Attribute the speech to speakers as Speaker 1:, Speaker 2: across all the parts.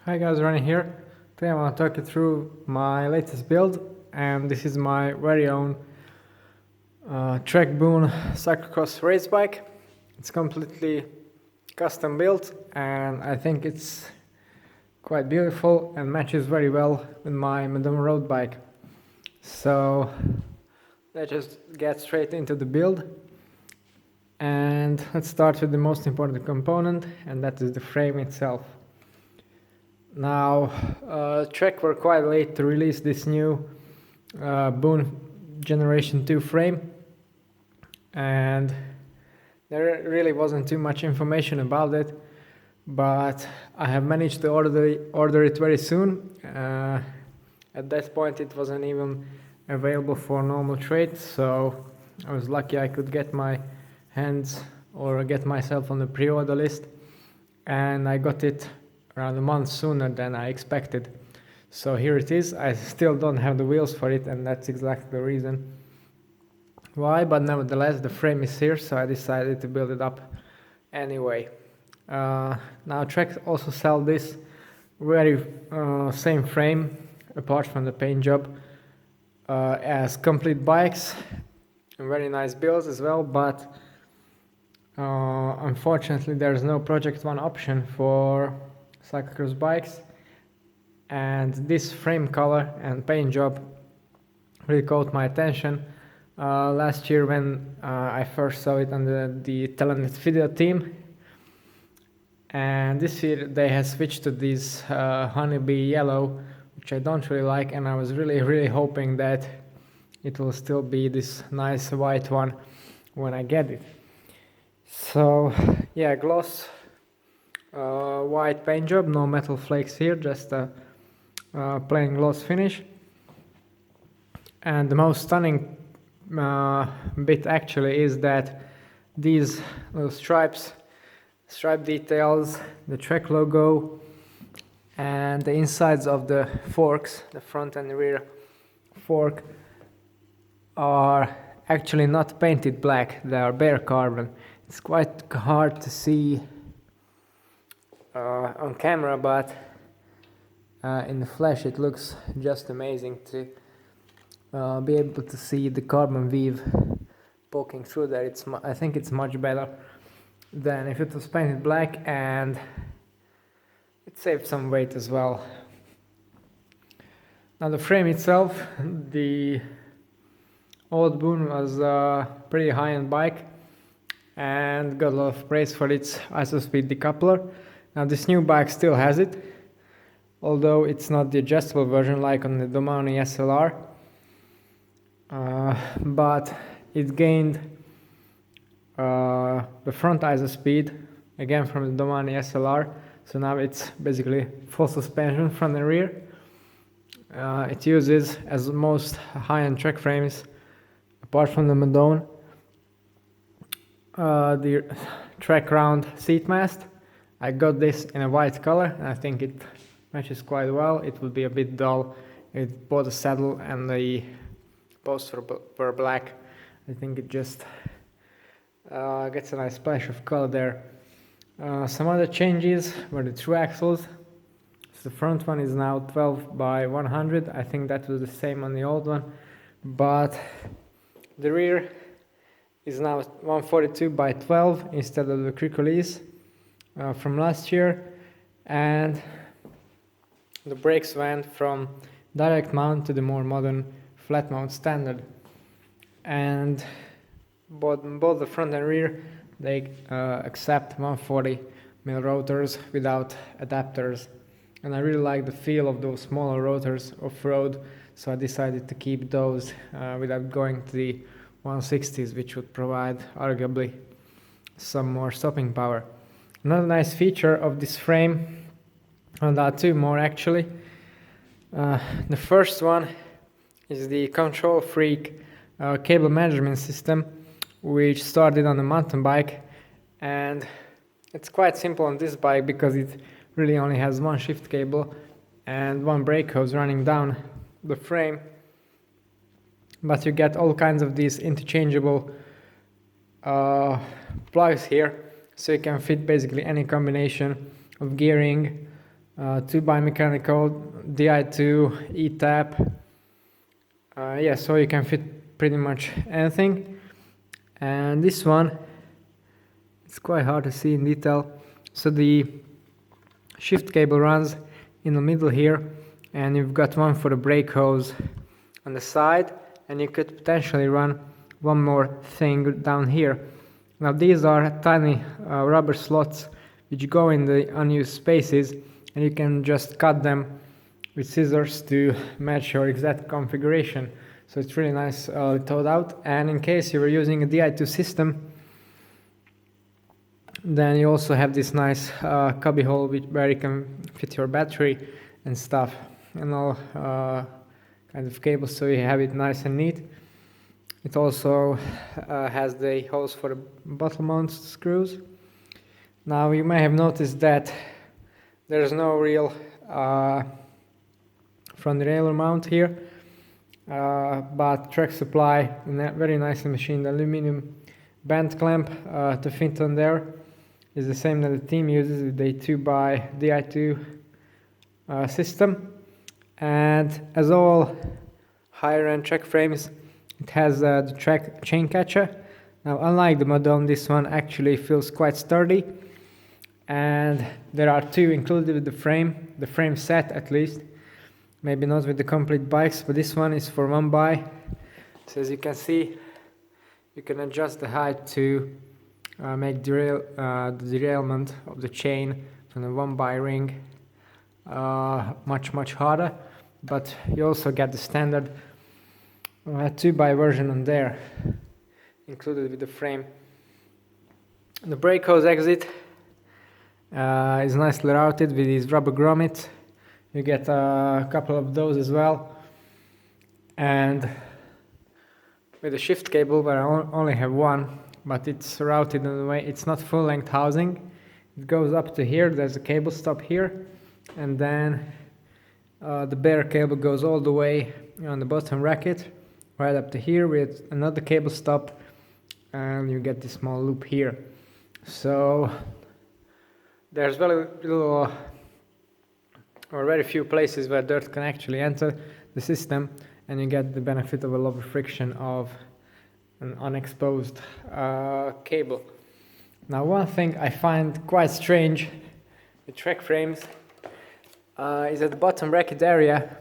Speaker 1: Hi guys, Ronnie here. Today I want to talk you through my latest build, and this is my very own Trek Boone cyclocross race bike. It's completely custom built and I think it's quite beautiful and matches very well with my Madame road bike. So let's just get straight into the build, and let's start with the most important component, and that is the frame itself. Now, Trek were quite late to release this new Boone Generation 2 frame, and there really wasn't too much information about it, but I have managed to order it very soon. At that point it wasn't even available for normal trade, so I was lucky I could get my hands or get myself on the pre-order list, and I got it around a month sooner than I expected. So here it is. I still don't have the wheels for it, and that's exactly the reason why, but nevertheless the frame is here, so I decided to build it up anyway. Now Trek also sell this very same frame, apart from the paint job, as complete bikes, very nice builds as well, but unfortunately there's no Project 1 option for cyclocross bikes, and this frame color and paint job really caught my attention last year when I first saw it under the talented video team, and this year they have switched to this honeybee yellow, which I don't really like, and I was really hoping that it will still be this nice white one when I get it. So yeah, gloss white paint job, no metal flakes here, just a plain gloss finish. And the most stunning bit actually is that these little stripe details, the Trek logo, and the insides of the forks, the front and rear fork, are actually not painted black, they are bare carbon. It's quite hard to see on camera, but in the flesh it looks just amazing to be able to see the carbon weave poking through there. I think it's much better than if it was painted black, and it saved some weight as well. Now the frame itself, the old Boone was a pretty high-end bike and got a lot of praise for its ISO-speed decoupler. Now this new bike still has it, although it's not the adjustable version like on the Domani SLR, but it gained the front ISO-speed again from the Domani SLR, so now it's basically full suspension front and rear. It uses, as most high-end Trek frames, apart from the Madone, the Trek round seat mast. I got this in a white color, and I think it matches quite well. It would be a bit dull if both the saddle and the posts were black. I think it just gets a nice splash of color there. Some other changes were the through axles. So the front one is now 12 by 100. I think that was the same on the old one, but the rear is now 142 by 12 instead of the quick release from last year, and the brakes went from direct mount to the more modern flat mount standard. And both the front and rear, they accept 140mm rotors without adapters, and I really like the feel of those smaller rotors off-road, so I decided to keep those without going to the 160s, which would provide arguably some more stopping power. Another nice feature of this frame, and there are two more actually. The first one is the Control Freak cable management system, which started on a mountain bike, and it's quite simple on this bike because it really only has one shift cable and one brake hose running down the frame, but you get all kinds of these interchangeable plugs here, so you can fit basically any combination of gearing, 2 biomechanical, Di2, E-tap. Yeah, so you can fit pretty much anything. And this one, it's quite hard to see in detail. So the shift cable runs in the middle here, and you've got one for the brake hose on the side, and you could potentially run one more thing down here. Now these are tiny rubber slots which go in the unused spaces, and you can just cut them with scissors to match your exact configuration. So it's really nice thought out. And in case you were using a Di2 system, then you also have this nice cubby hole where you can fit your battery and stuff and all kind of cables, so you have it nice and neat. It also has the holes for the bottle mount screws. Now you may have noticed that there's no real front derailleur mount here, but Trek Supply very nicely machined aluminum band clamp to fit on there. Is the same that the team uses with the 2x Di2 system. And as all higher end Trek frames, it has the Trek chain catcher. Now unlike the Modone, this one actually feels quite sturdy, and there are 2 included with the frame set at least, maybe not with the complete bikes, but this one is for 1x. So as you can see, you can adjust the height to make the derailment of the chain from the 1x ring much harder, but you also get the standard 2x version on there included with the frame. The brake hose exit is nicely routed with these rubber grommets. You get a couple of those as well, and with the shift cable where I only have one, but it's routed in a way it's not full length housing. It goes up to here, there's a cable stop here, and then the bare cable goes all the way on the bottom racket right up to here with another cable stop, and you get this small loop here. So there's very little or very few places where dirt can actually enter the system, and you get the benefit of a lower friction of an unexposed cable. Now one thing I find quite strange with Trek frames is at the bottom racket area,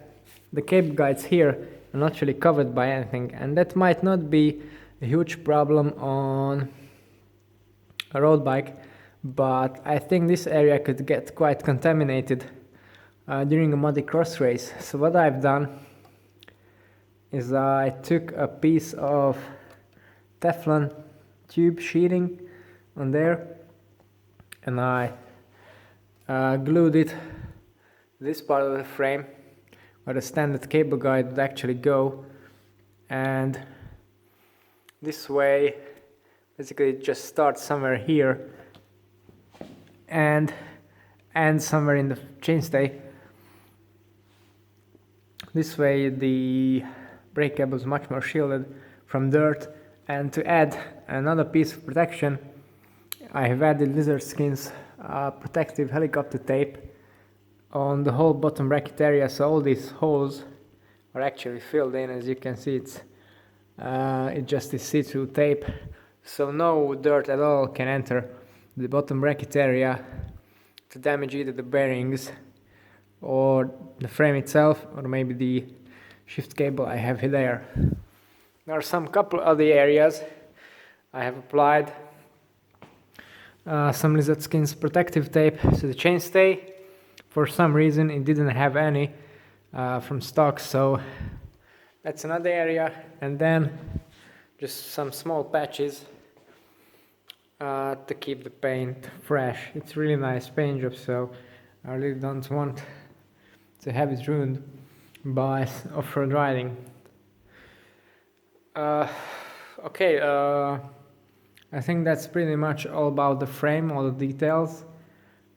Speaker 1: the cable guides here are not really covered by anything, and that might not be a huge problem on a road bike, but I think this area could get quite contaminated during a muddy cross race. So what I've done is I took a piece of Teflon tube sheeting on there, and I glued it this part of the frame where the standard cable guide would actually go, and this way basically it just starts somewhere here and ends somewhere in the chainstay. This way the brake cable is much more shielded from dirt, and to add another piece of protection, I have added lizard skins protective helicopter tape on the whole bottom bracket area, so all these holes are actually filled in. As you can see, it just is see-through tape, so no dirt at all can enter the bottom bracket area to damage either the bearings or the frame itself, or maybe the shift cable I have there. There are some couple other areas I have applied some lizard skins protective tape to the chainstay. For some reason it didn't have any from stock, so that's another area. And then just some small patches to keep the paint fresh. It's really nice paint job, so I really don't want to have it ruined by off-road riding. Okay, I think that's pretty much all about the frame, all the details.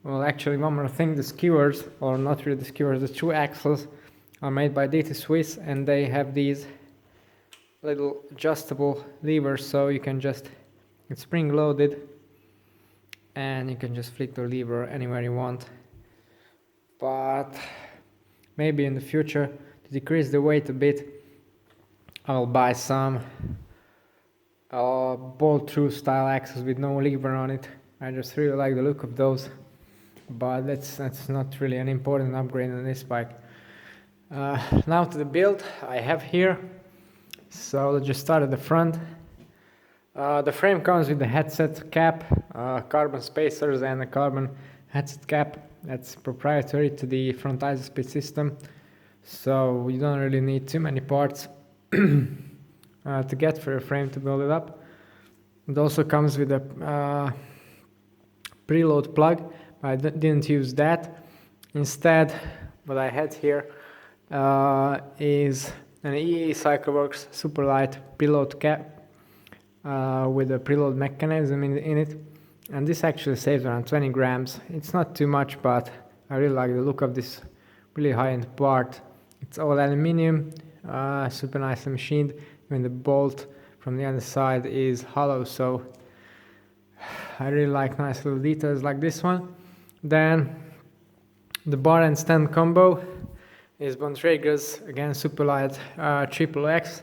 Speaker 1: Well, actually, one more thing, the skewers, or not really the skewers, the 2 axles are made by DT Swiss, and they have these little adjustable levers, so you can just, it's spring loaded, and you can just flick the lever anywhere you want. but maybe in the future, to decrease the weight a bit, I'll buy some bolt-through style axles with no lever on it. I just really like the look of those, but that's not really an important upgrade on this bike. Now to the build I have here. So let's just start at the front. The frame comes with the headset cap, carbon spacers and a carbon headset cap. That's proprietary to the front isosplit system, so you don't really need too many parts to get for a frame to build it up. It also comes with a preload plug, but I didn't use that. Instead, what I had here is an EE Cycleworks super light preload cap with a preload mechanism in it, and this actually saves around 20 grams. It's not too much, but I really like the look of this really high-end part. It's all aluminium, super nicely machined. Even the bolt from the other side is hollow, so I really like nice little details like this one. Then the bar and stem combo is Bontrager's, again, super light XXX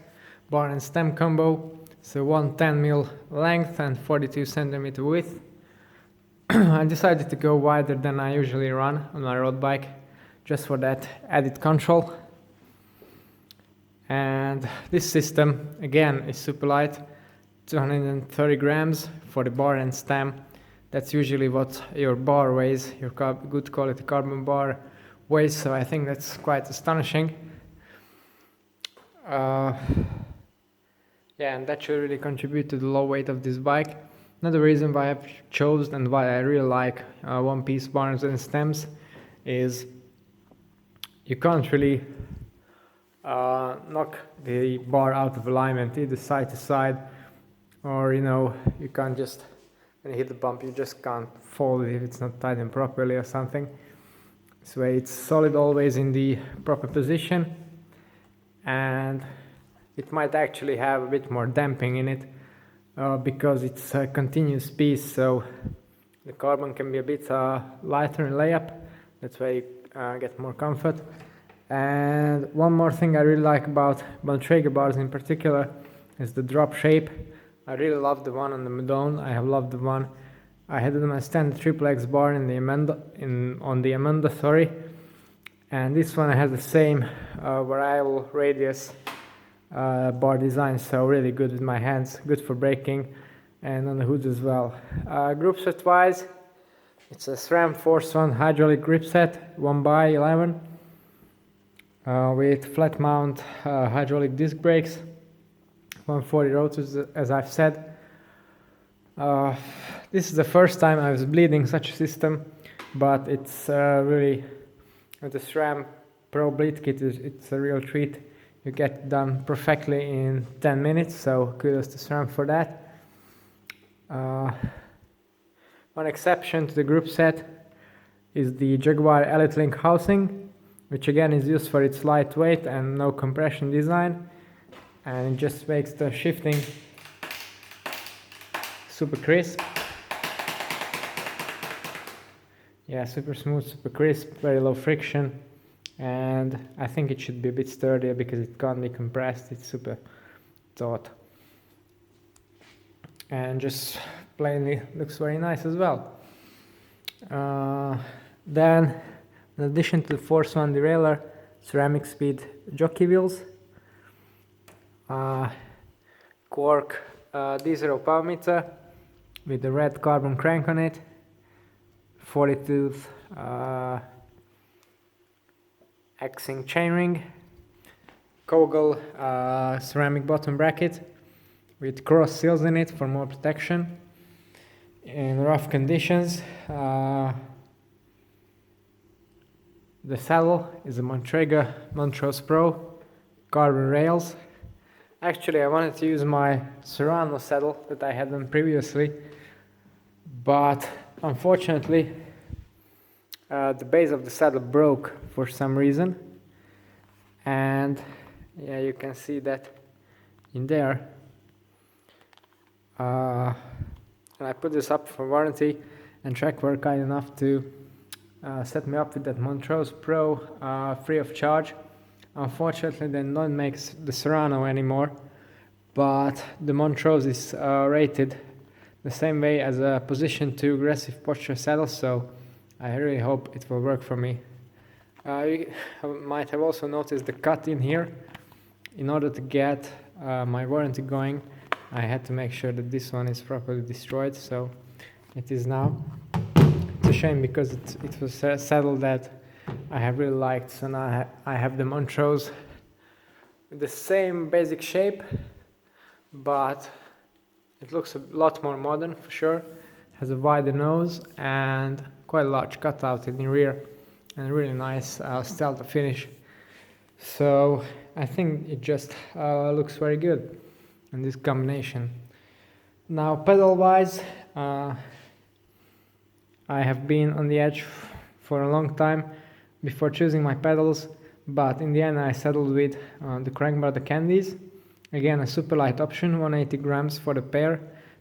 Speaker 1: bar and stem combo. So 110mm length and 42cm width. I decided to go wider than I usually run on my road bike, just for that added control. And this system, again, is super light, 230 grams for the bar and stem. That's usually what your bar weighs, your good quality carbon bar weighs, so I think that's quite astonishing. Yeah, and that should really contribute to the low weight of this bike. Another reason why I've chosen and why I really like one-piece bars and stems is you can't really knock the bar out of alignment either side to side, or you can't just, when you hit the bump, you just can't fold it if it's not tightened properly or something. So it's solid always in the proper position, and it might actually have a bit more damping in it because it's a continuous piece, so the carbon can be a bit lighter in layup. That's why you get more comfort. And one more thing I really like about Bontrager bars in particular is the drop shape. I really love the one on the Madone. I have loved the one I had on my standard XXX bar on the Amanda, sorry. And this one has the same variable radius bar design, so really good with my hands, good for braking, and on the hood as well. Group set wise, it's a SRAM Force 1 hydraulic grip set 1x11 with flat mount hydraulic disc brakes, 140 rotors, as I've said. This is the first time I was bleeding such a system, but it's really, with the SRAM Pro Bleed Kit, it's a real treat. You get it done perfectly in 10 minutes, so kudos to SRAM for that. One exception to the group set is the Jaguar Elite Link housing, which again is used for its lightweight and no compression design, and it just makes the shifting super crisp. Yeah, super smooth, super crisp, very low friction. And I think it should be a bit sturdier because it can't be compressed. It's super taut, and just plainly looks very nice as well. Then, in addition to the Force 1 derailleur, ceramic speed jockey wheels, Quark D0 power meter with the red carbon crank on it, 40-tooth X-Sync chainring, Kogel ceramic bottom bracket with cross seals in it for more protection in rough conditions. The saddle is a Bontrager Montrose Pro carbon rails. Actually, I wanted to use my Serrano saddle that I had done previously, but unfortunately the base of the saddle broke for some reason, and yeah, you can see that in there. And I put this up for warranty, and Track were kind enough to set me up with that Montrose Pro free of charge. Unfortunately, they don't make the Serrano anymore, but the Montrose is rated the same way as a position 2 aggressive posture saddle, so I really hope it will work for me. You might have also noticed the cut in here. In order to get my warranty going, I had to make sure that this one is properly destroyed, so it is now. It's a shame because it was a saddle that I have really liked, so now I have the Montrose with the same basic shape, but it looks a lot more modern for sure. Has a wider nose and quite a large cutout in the rear and really nice stealth finish. So I think it just looks very good in this combination. Now pedal wise, I have been on the edge for a long time before choosing my pedals, but in the end I settled with the Crank Brother Candies. Again, a super light option, 180 grams for the pair.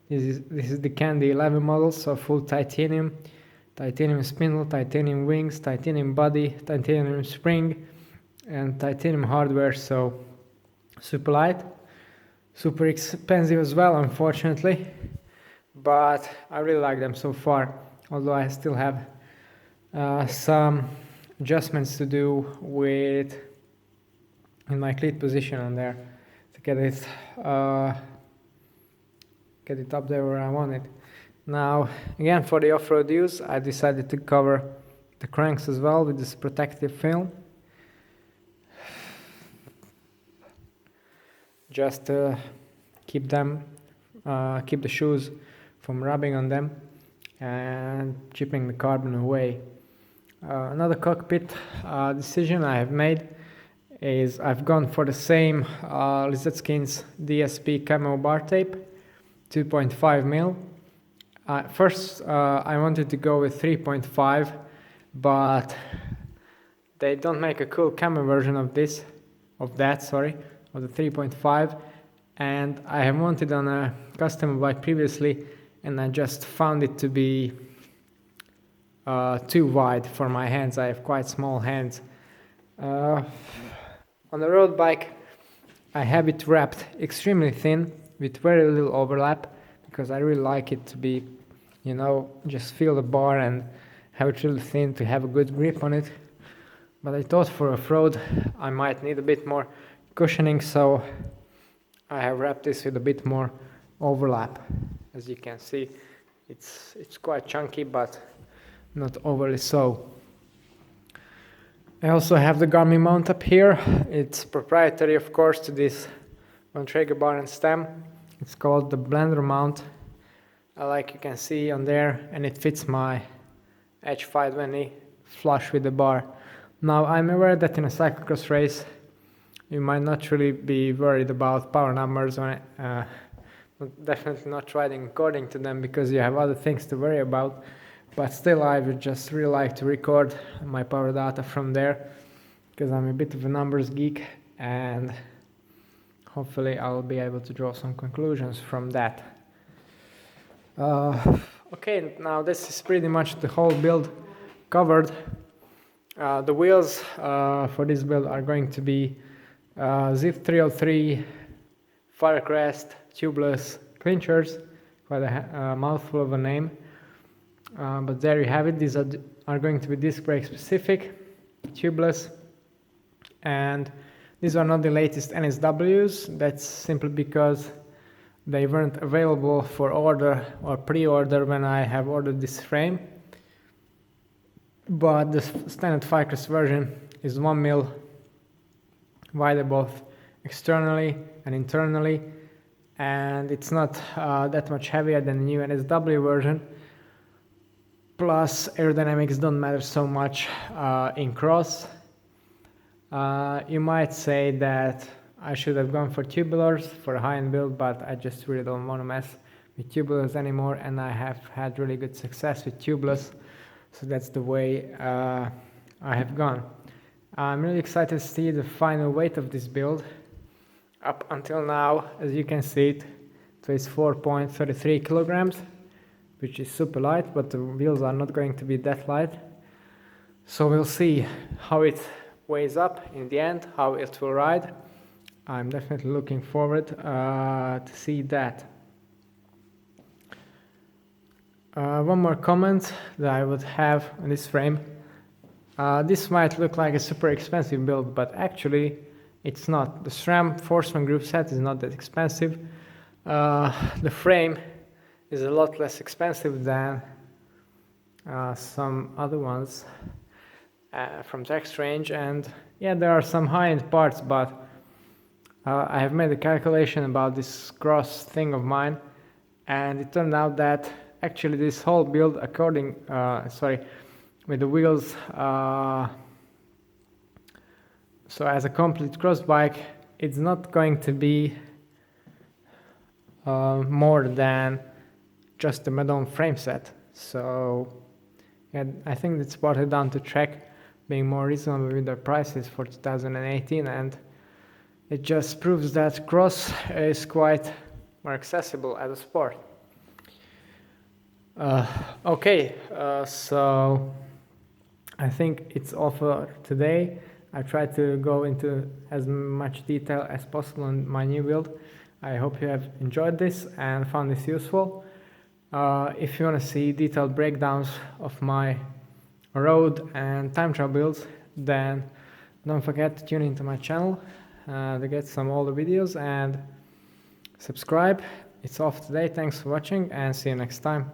Speaker 1: This is the Candy 11 model, so full titanium spindle, titanium wings, titanium body, titanium spring, and titanium hardware, so super light. Super expensive as well, unfortunately, but I really like them so far, although I still have some adjustments to do with in my cleat position on there to get it up there where I want it. Now again, for the off-road use, I decided to cover the cranks as well with this protective film, just to keep the shoes from rubbing on them and chipping the carbon away. Another cockpit decision I have made is I've gone for the same Lizard Skins DSP camo bar tape, 2.5 mil. First I wanted to go with 3.5, but they don't make a cool camo version of the 3.5, and I have wanted on a custom bike previously, and I just found it to be too wide for my hands. I have quite small hands. On the road bike, I have it wrapped extremely thin with very little overlap, because I really like it to be, just feel the bar and have it really thin to have a good grip on it. But I thought for off-road I might need a bit more cushioning, so I have wrapped this with a bit more overlap. As you can see, it's quite chunky, but not overly so. I also have the Garmin mount up here. It's proprietary, of course, to this Traeger bar and stem. It's called the Blender mount, like you can see on there, and it fits my H520 flush with the bar. Now I'm aware that in a cyclocross race you might not really be worried about power numbers, or definitely not riding according to them, because you have other things to worry about. But still, I would just really like to record my power data from there, because I'm a bit of a numbers geek, and hopefully I'll be able to draw some conclusions from that. Okay, now this is pretty much the whole build covered. The wheels for this build are going to be Zip 303 Firecrest tubeless clinchers, quite a mouthful of a name. But there you have it. These are going to be disc brake specific, tubeless, and these are not the latest NSWs. That's simply because they weren't available for order or pre-order when I have ordered this frame. But the standard Firecrest version is 1 mil wider both externally and internally, and it's not that much heavier than the new NSW version. Plus, aerodynamics don't matter so much in cross. You might say that I should have gone for tubulars for a high-end build, but I just really don't want to mess with tubulars anymore, and I have had really good success with tubeless, so that's the way I have gone. I'm really excited to see the final weight of this build. Up until now, as you can see, it weighs 4.33 kilograms, which is super light, but the wheels are not going to be that light. So we'll see how it weighs up in the end, how it will ride. I'm definitely looking forward to see that. One more comment that I would have on this frame. This might look like a super expensive build, but actually it's not. The SRAM Forceman Group set is not that expensive. The frame is a lot less expensive than some other ones from Text Range, and yeah, there are some high-end parts, but I have made a calculation about this cross thing of mine, and it turned out that actually this whole build with the wheels, so as a complete cross bike, it's not going to be more than just the Madone frame set. So yeah, I think it's brought it down to Trek being more reasonable with their prices for 2018, and it just proves that cross is quite more accessible as a sport. So I think it's all for today. I tried to go into as much detail as possible in my new build. I hope you have enjoyed this and found this useful. If you want to see detailed breakdowns of my road and time trial builds, then don't forget to tune into my channel to get some older videos and subscribe. It's all for today. Thanks for watching and see you next time.